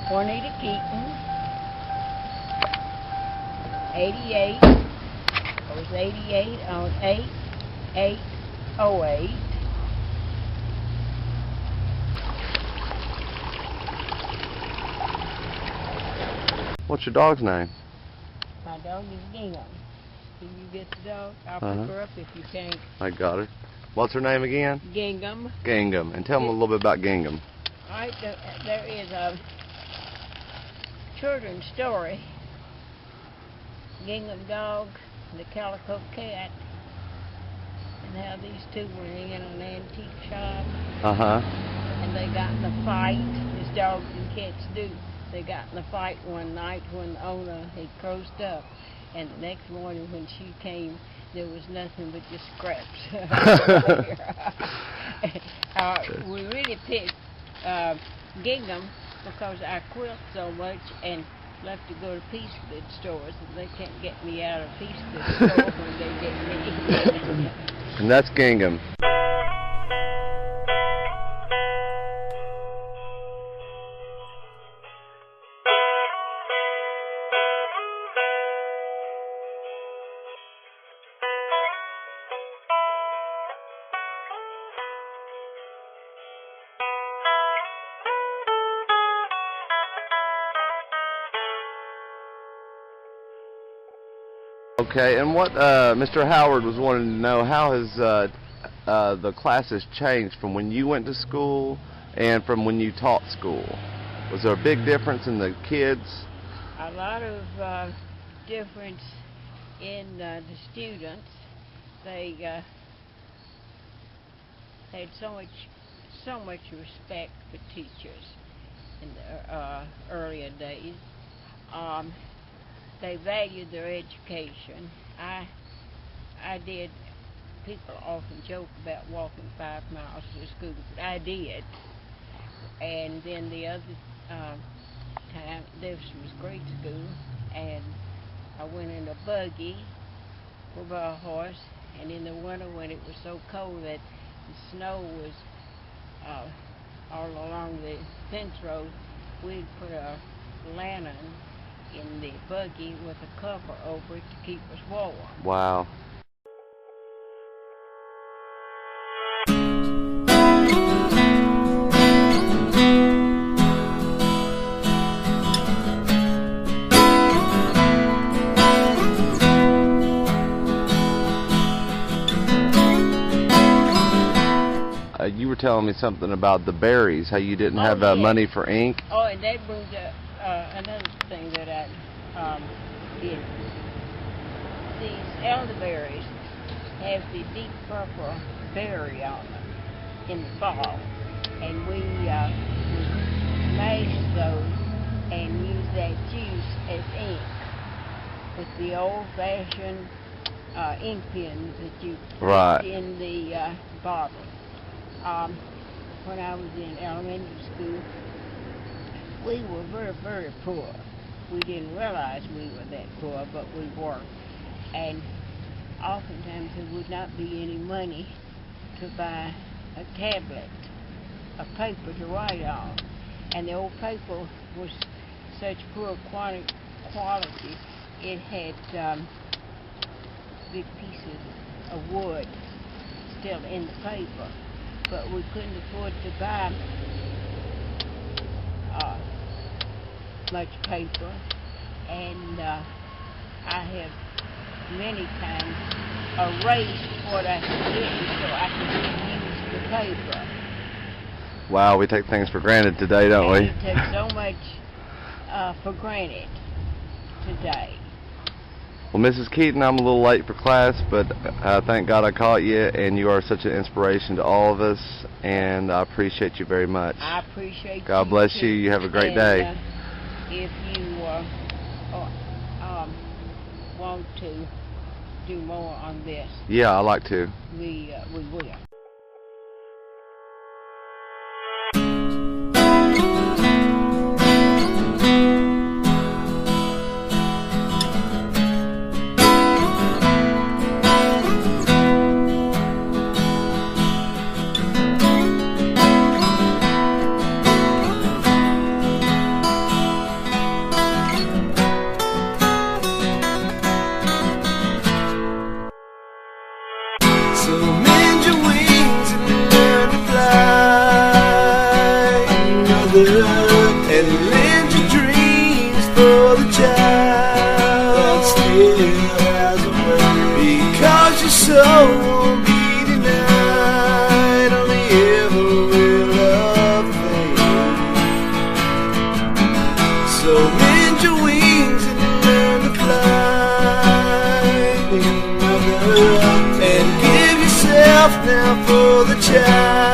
Keeton, 88. I was 88 on 8/8/08. What's your dog's name? My dog is Gingham. Can you get the dog? I'll pick her up if you can't. I got her. What's her name again? Gingham. Gingham. And tell me a little bit about Gingham. All right, there is a children's story. Gingham dog, the calico cat, and how these two were in an antique shop. And they got in a fight, as dogs and cats do. They got in a fight one night when the owner had closed up, and the next morning when she came, there was nothing but just scraps. We really picked Gingham because I quilt so much and love to go to piece good stores, and they can't get me out of piece good store when they get me. And that's Gingham. Okay, and what Mr. Howard was wanting to know, how has the classes changed from when you went to school and from when you taught school? Was there a big difference in the kids? A lot of difference in the students. They had so much respect for teachers in the earlier days. They valued their education. I did. People often joke about walking 5 miles to school, but I did. And then the other time, this was grade school, and I went in a buggy with a horse, and in the winter when it was so cold that the snow was all along the fence road, we'd put a lantern in the buggy with a cover over it to keep us warm. Wow. You were telling me something about the berries, how you didn't have money for ink. Oh, and that brings up another thing that I did. These elderberries have the deep purple berry on them in the fall, and we mash those and use that juice as ink with the old-fashioned ink pens that you put in the bottle. When I was in elementary school, we were very, very poor. We didn't realize we were that poor, but we were. And oftentimes there would not be any money to buy a tablet, a paper to write on. And the old paper was such poor quality, it had big pieces of wood still in the paper. But we couldn't afford to buy much paper, and I have many times erased what I had written so I could use the paper. Wow, we take things for granted today, don't we? We take so much for granted today. Well, Mrs. Keeton, I'm a little late for class, but thank God I caught you, and you are such an inspiration to all of us, and I appreciate you very much. I appreciate you. God bless you. You have a great day. If you want to do more on this, yeah, I'd like to. We will. enough now for the child.